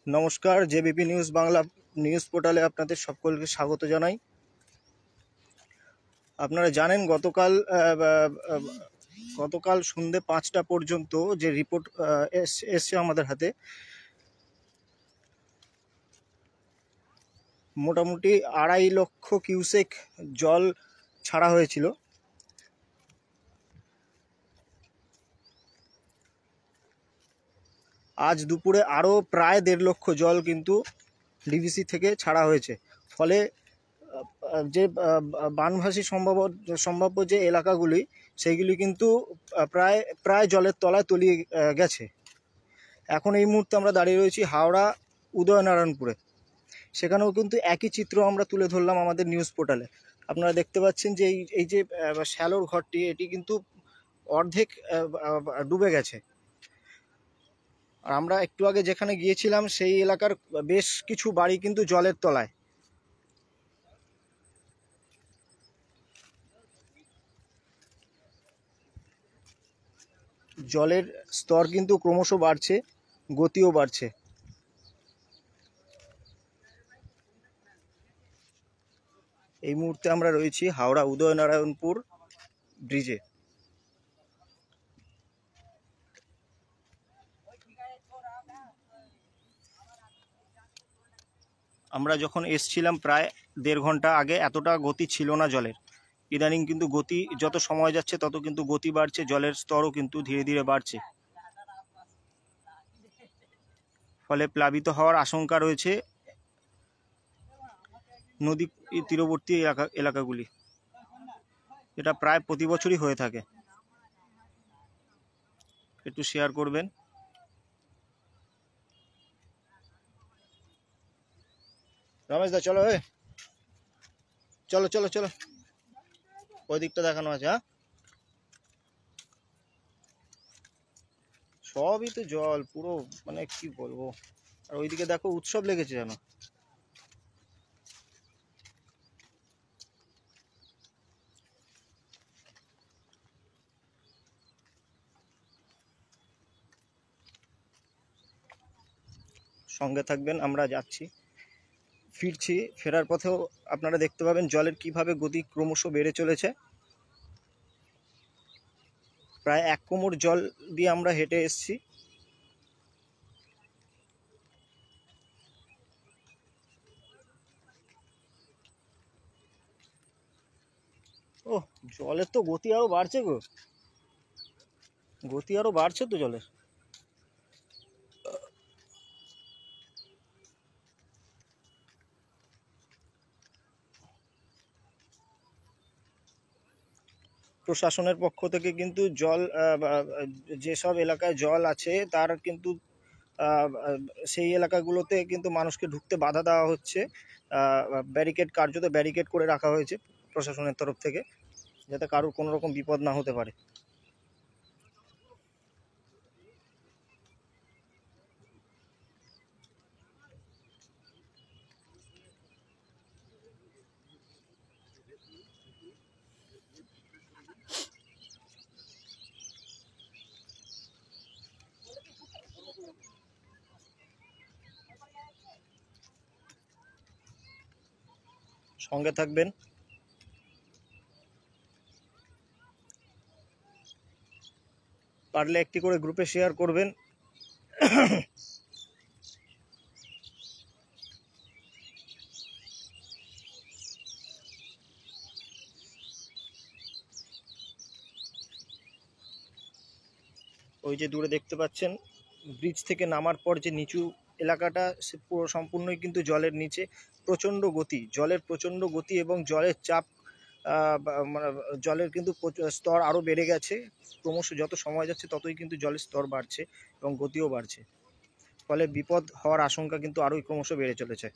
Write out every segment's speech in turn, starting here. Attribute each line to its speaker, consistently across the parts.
Speaker 1: নমস্কার, JBP news Bangla news পোর্টালে আপনাদের সকলকে স্বাগত জানাই। আপনারা জানেন গতকাল সন্ধ্যে 5টা পর্যন্ত যে রিপোর্ট এসছে আমাদের হাতে, মোটামুটি 2.5 লক্ষ কিউসেক জল ছাড়া হয়েছিল। আজ দুপুরে আরও প্রায় 1.5 লক্ষ জল কিন্তু ডিভিসি থেকে ছাড়া হয়েছে। ফলে যে বানভাসী সম্ভাব্য যে এলাকাগুলি, সেইগুলি কিন্তু প্রায় জলের তলায় তলিয়ে গেছে। এখন এই মুহূর্তে আমরা দাঁড়িয়ে রয়েছি হাওড়া উদয়নারায়ণপুরে। সেখানেও কিন্তু একই চিত্র আমরা তুলে ধরলাম আমাদের নিউজ পোর্টালে। আপনারা দেখতে পাচ্ছেন যে এই যে শ্যালোর ঘরটি, এটি কিন্তু অর্ধেক ডুবে গেছে। আর আমরা একটু আগে যেখানে গিয়েছিলাম সেই এলাকার বেশ কিছু বাড়ি কিন্তু জলের তলায়। জলের স্তর কিন্তু ক্রমশ বাড়ছে, গতিও বাড়ছে। এই মুহূর্তে আমরা রয়েছি হাওড়া উদয়নারায়ণপুর ব্রিজে। আমরা যখন এসছিলাম প্রায় 1.5 ঘন্টা আগে এতটা গতি ছিল না জলের। ইদানিং কিন্তু গতি, যত সময় যাচ্ছে তত কিন্তু গতি বাড়ছে, জলের স্তরও কিন্তু ধীরে ধীরে বাড়ছে। ফলে প্লাবিত হওয়ার আশঙ্কা রয়েছে নদী তীরবর্তী এলাকাগুলি। এটা প্রায় প্রতি বছরই হয়ে থাকে। একটু শেয়ার করবেন। রমেশ দা, চলো চলো চলো চলো, ওই দিকটা দেখানো আছে। হ্যাঁ, সবই তো জল, পুরো মানে কি বলবো। আর ওইদিকে দেখো উৎসব লেগেছে যেন। সঙ্গে থাকবেন, আমরা যাচ্ছি, ফিরছি। ফেরার পথেও আপনারা দেখতে পাবেন জলের কিভাবে গতি ক্রমশ বেড়ে চলেছে। প্রায় 1 কোমর জল দিয়ে আমরা হেঁটে এসেছি। ও, জলের তো গতি আরো বাড়ছে গো, গতি আরো বাড়ছে তো জলের। প্রশাসনের পক্ষ থেকে কিন্তু জল যেসব এলাকায় জল আছে তার কিন্তু সেই এলাকাগুলোতে কিন্তু মানুষকে ঢুকতে বাধা দেওয়া হচ্ছে। ব্যারিকেড, কার্যত ব্যারিকেড করে রাখা হয়েছে প্রশাসনের তরফ থেকে, যাতে কারোর কোনো রকম বিপদ না হতে পারে। সঙ্গে থাকবেন। পারলে একটি করে গ্রুপে শেয়ার করবেন। ওই যে দূরে দেখতে পাচ্ছেন ব্রিজ থেকে নামার পর যে নিচু এলাকাটা, সে পুরো সম্পূর্ণই কিন্তু জলের নিচে। প্রচণ্ড গতি, জলের প্রচণ্ড গতি এবং জলের চাপ, মানে জলের কিন্তু স্তর আরও বেড়ে গেছে। ক্রমশ যত সময় যাচ্ছে ততই কিন্তু জলের স্তর বাড়ছে এবং গতিও বাড়ছে, ফলে বিপদ হওয়ার আশঙ্কা কিন্তু আরোই ক্রমশ বেড়ে চলেছে।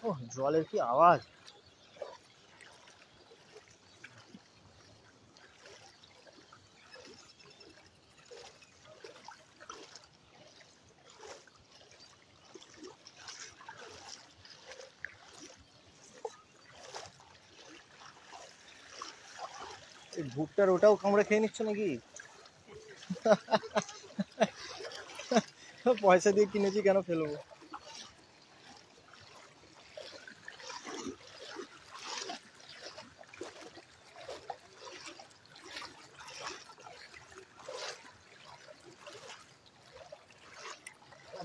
Speaker 1: ও, জলের কি আওয়াজ! এই ভুট্টার ওটাও কামড়ে খেয়ে নিচ্ছে নাকি? পয়সা দিয়ে কিনেছি, কেন ফেলবো?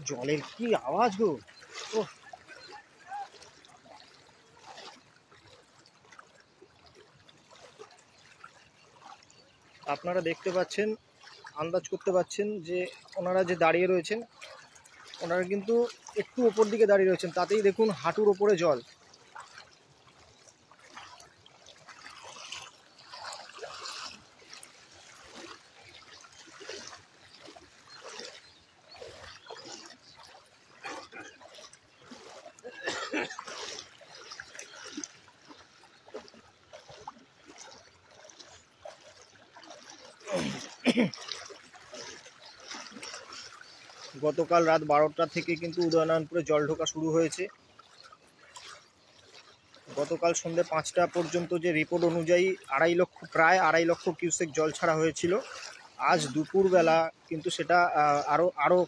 Speaker 1: জলের কি আওয়াজ গো! ও, আপনারা দেখতে পাচ্ছেন, আন্দাজ করতে পাচ্ছেন যে ওনারা যে দাঁড়িয়ে রয়েছেন, ওনারা কিন্তু একটু ওপর দিকে দাঁড়িয়ে রয়েছেন, তাতেই দেখুন হাঁটুর ওপরে জল। গতকাল রাত 12টা থেকে কিন্তু উদয়নারায়ণপুরে জল ঢোকা শুরু হয়েছে। গতকাল সন্ধ্যে 5টা পর্যন্ত যে রিপোর্ট অনুযায়ী প্রায় আড়াই লক্ষ কিউসেক জল ছাড়া হয়েছিল। আজ দুপুরবেলা কিন্তু সেটা আরও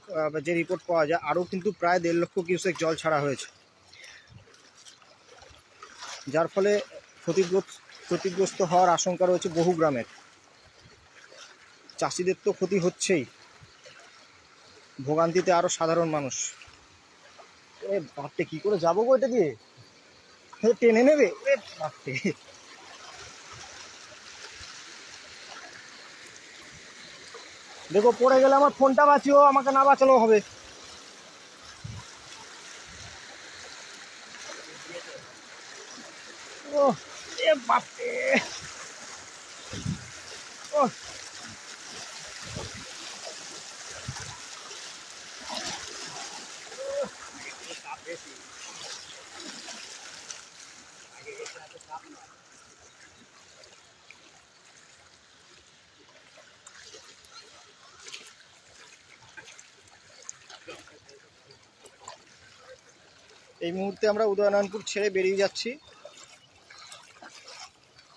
Speaker 1: যে রিপোর্ট পাওয়া যায়, আরও কিন্তু প্রায় 1.5 লক্ষ কিউসেক জল ছাড়া হয়েছে, যার ফলে ক্ষতিগ্রস্ত হওয়ার আশঙ্কা রয়েছে বহু গ্রামের। চাষিদের তো ক্ষতি হচ্ছেই, ভোগান্তিতে আরও সাধারণ মানুষ। বাপরে, কি করে যাবো গো এটা দিয়ে? টেনে নেবে? বাপরে! দেখো পড়ে গেলে আমার ফোনটা বাঁচিও, আমাকে না বাঁচালেও হবে। ও এ বাপরে, ও এই মুহূর্তে আমরা উদয়নারায়ণপুর ছেড়ে বেরিয়ে যাচ্ছি।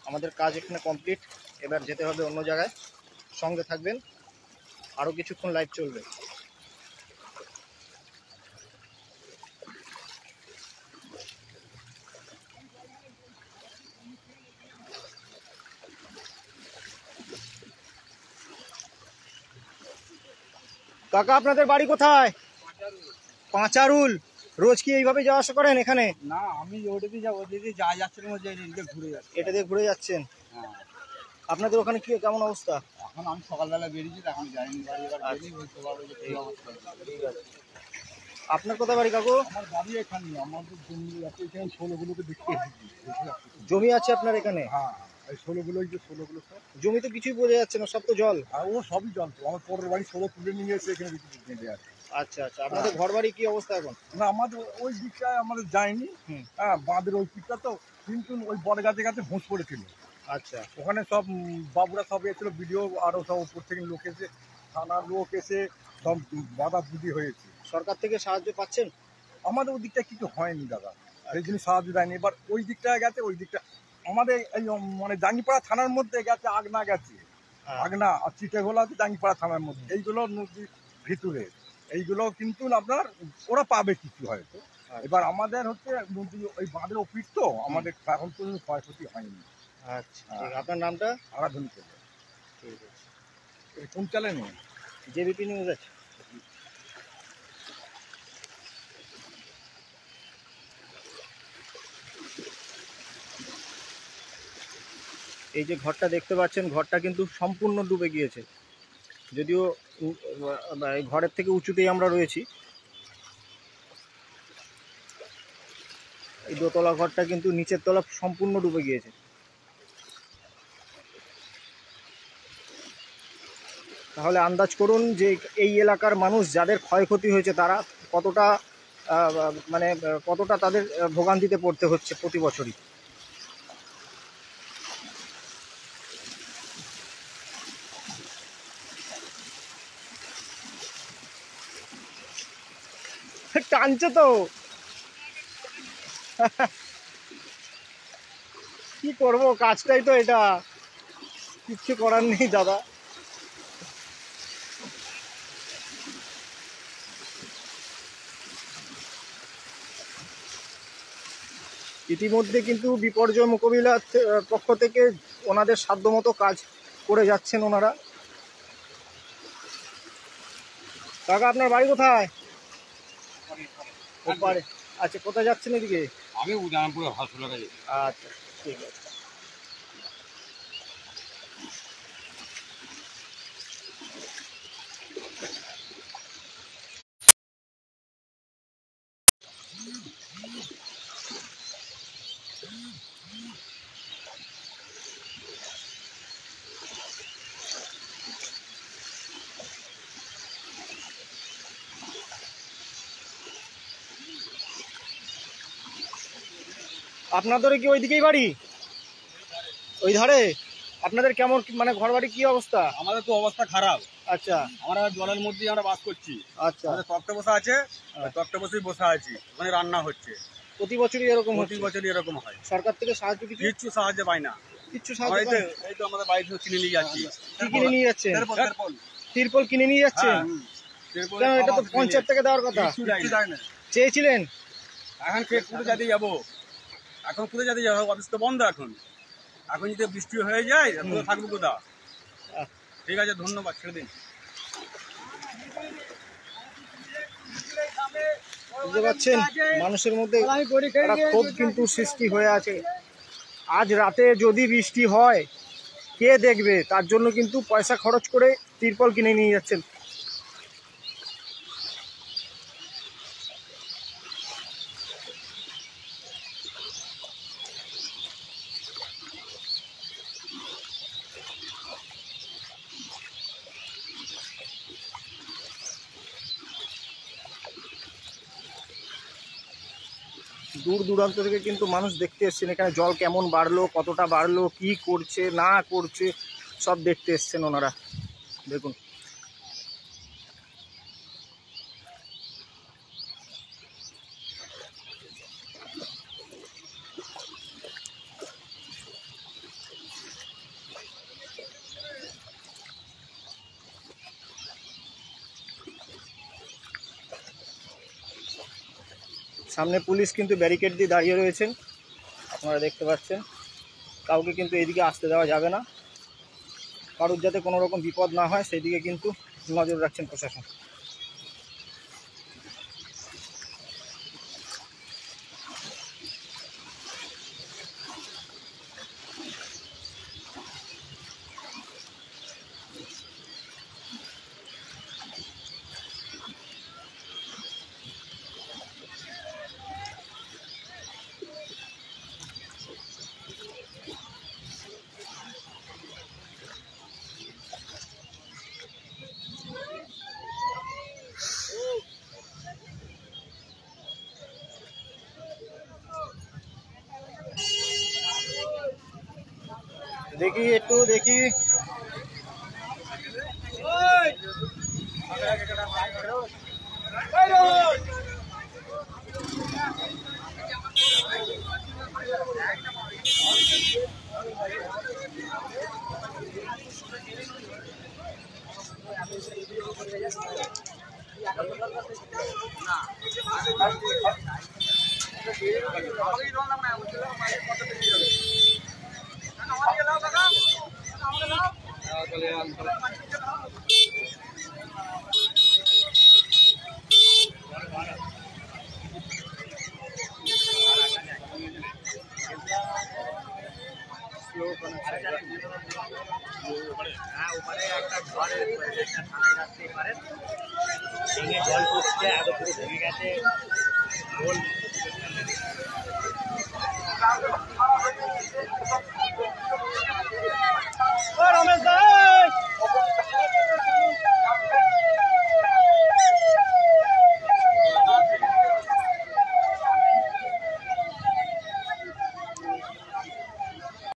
Speaker 1: আমাদের কাজ এখানে কমপ্লিট, এবার যেতে হবে অন্য জায়গায়। সঙ্গে থাকবেন, আরও কিছুক্ষণ লাইভ চলবে। কাকা আপনাদের বাড়ি কোথায়? পাঁচারুল। রোজ কি এইভাবে যাওয়া আসা করেন এখানে?
Speaker 2: না, আমি ওটা দিয়ে যাবো, ওটা দিয়ে যা যাচ্ছিল ঘুরে যাচ্ছি।
Speaker 1: এটা দিয়ে ঘুরে যাচ্ছেন?
Speaker 2: হ্যাঁ।
Speaker 1: আপনাদের ওখানে কি কেমন অবস্থা?
Speaker 2: এখন আমি সকালবেলা বেরিয়েছি, এখন যাইনি বাড়ি, এবার বেরিয়ে বলতে পারবো যে এই অবস্থা।
Speaker 1: ঠিক আছে। আপনার কোথায় বাড়ি কাকু?
Speaker 2: আমার বাড়ি এখানে, আমাদের জমি আছে এখানে, ষোলোগুলোকে দেখতে এসেছি।
Speaker 1: জমি আছে আপনার এখানে?
Speaker 2: হ্যাঁ, এই ষোলোগুলো, এই যে ষোলোগুলো সব
Speaker 1: জমি তো কিছুই বোঝা যাচ্ছে না, সব তো জল।
Speaker 2: আর ও সবই জল তো। আমার পরের বাড়ি ষোলো তুলে নিয়ে এসে এখানে বেঁধে আছে।
Speaker 1: আচ্ছা আচ্ছা, আপনাদের ঘর বাড়ি কি অবস্থা এখন?
Speaker 2: না, আমাদের ওই দিকটায় আমাদের যায়নি। হ্যাঁ, বাঁধের ওই দিকটা তো, কিন্তু ওই বড় গাছে গাছে ভোঁস পড়েছিল।
Speaker 1: আচ্ছা,
Speaker 2: ওখানে সব বাবুরা সব এসেছিল, ভিডিও আরও সব উপর থেকে লোক এসে, থানার লোক এসে সব বাধা বুদ্ধি হয়েছে।
Speaker 1: সরকার থেকে সাহায্য পাচ্ছেন?
Speaker 2: আমাদের ওই দিকটা কিছু হয়নি দাদা, সেই জন্য সাহায্য দেয়নি। এবার ওই দিকটায় গেছে, ওই দিকটা আমাদের এই মানে জাঙ্গিপাড়া থানার মধ্যে গেছে, আগনা গেছে, আগনা আর চিটেঘোলা আছে জাঙ্গিপাড়া থানার মধ্যে। এইগুলো নদীর ভিতরে, এইগুলো কিন্তু আপনার ওরা পাবে কিছু হয়তো। এবার আমাদের হচ্ছে নদী ওই বাঁধের অফিস তো, আমাদের এখন পর্যন্ত ক্ষয়ক্ষতি হয়নি।
Speaker 1: আচ্ছা, আপনার নামটা?
Speaker 2: আরাধন করবে।
Speaker 1: ঠিক আছে।
Speaker 2: কোন চ্যানেলে?
Speaker 1: জেবিপি নিউজ আছে। এই যে ঘরটা দেখতে পাচ্ছেন, ঘরটা কিন্তু সম্পূর্ণ ডুবে গিয়েছে। যদিও এই ঘরের থেকে উঁচুতেই আমরা রয়েছি। এই দোতলা ঘরটা কিন্তু নিচের তলা সম্পূর্ণ ডুবে গিয়েছে। তাহলে আন্দাজ করুন যে এই এলাকার মানুষ যাদের ক্ষয়ক্ষতি হয়েছে তারা কতটা মানে কতটা তাদের ভোগান্তিতে পড়তে হচ্ছে প্রতি বছরই। টানছে তো, কি করব, কাজটাই তো এটা, কিচ্ছু করার নেই দাদা। ইতিমধ্যে কিন্তু বিপর্যয় মোকাবিলার পক্ষ থেকে ওনাদের সাধ্যমতো কাজ করে যাচ্ছেন ওনারা। কাকা আপনার বাড়ি কোথায়? ওপারে। আচ্ছা, কোথায় যাচ্ছেন এদিকে?
Speaker 2: আমি উদয়নারায়ণপুরে হসপিটালে যাই।
Speaker 1: আচ্ছা, ঠিক আছে। আপনাদের কি ওইদিকেই বাড়ি? ওই ধারে? আপনাদের কেমন মানে ঘর বাড়ি কি অবস্থা?
Speaker 2: আমাদের তো অবস্থা খারাপ।
Speaker 1: আচ্ছা,
Speaker 2: আমরা জলের মধ্যেই আমরা বাস করছি।
Speaker 1: আচ্ছা,
Speaker 2: আমাদের তক্তে বসা আছে, তক্তে বসেই বসা আছি, ওখানে রান্না হচ্ছে।
Speaker 1: প্রতি বছরই এরকম
Speaker 2: প্রতি বছরই এরকম হয়।
Speaker 1: সরকার থেকে সাহায্য
Speaker 2: কিচ্ছু সাহায্য পাই না।
Speaker 1: কিচ্ছু সাহায্য পাই না?
Speaker 2: এই তো আমাদের বাড়ি থেকে কিনে নিয়ে যাচ্ছি।
Speaker 1: কি কিনে নিয়ে যাচ্ছেন? তিরপল কিনে নিয়ে যাচ্ছেন? কেন, এটা তো পঞ্চায়েত থেকে দেওয়ার কথা। চেয়েছিলেন?
Speaker 2: এখন কোথায় যেতে যাবো? এখন কোথায় যেতে যাবো? অফিস তো বন্ধ এখন। এখন যদি বৃষ্টি হয়ে যায় থাকবো কোথা? ঠিক আছে, ধন্যবাদ, ছেড়ে দিন।
Speaker 1: বুঝতে পারছেন, মানুষের মধ্যে একটা ক্ষোভ কিন্তু সৃষ্টি হয়ে আছে। আজ রাতে যদি বৃষ্টি হয় কে দেখবে? তার জন্য কিন্তু পয়সা খরচ করে তিরপল কিনে নিয়ে যাচ্ছেন। দূর দূরান্ত থেকে কিন্তু মানুষ দেখতে এসছেন এখানে জল কেমন বাড়লো, কতটা বাড়লো, কি করছে না করছে সব দেখতে এসছেন ওনারা। দেখুন সামনে পুলিশ কিন্তু ব্যারিকেড দিয়ে দাঁড়িয়ে রয়েছেন, আপনারা দেখতে পাচ্ছেন। কাউকে কিন্তু এদিকে আসতে দেওয়া যাবে না, কারোর যাতে কোনো রকম বিপদ না হয় সেই দিকে কিন্তু নজর রাখছেন প্রশাসন। দেখি একটু দেখি,
Speaker 3: জল পড়ছে, এত পুরো ভেঙে গেছে।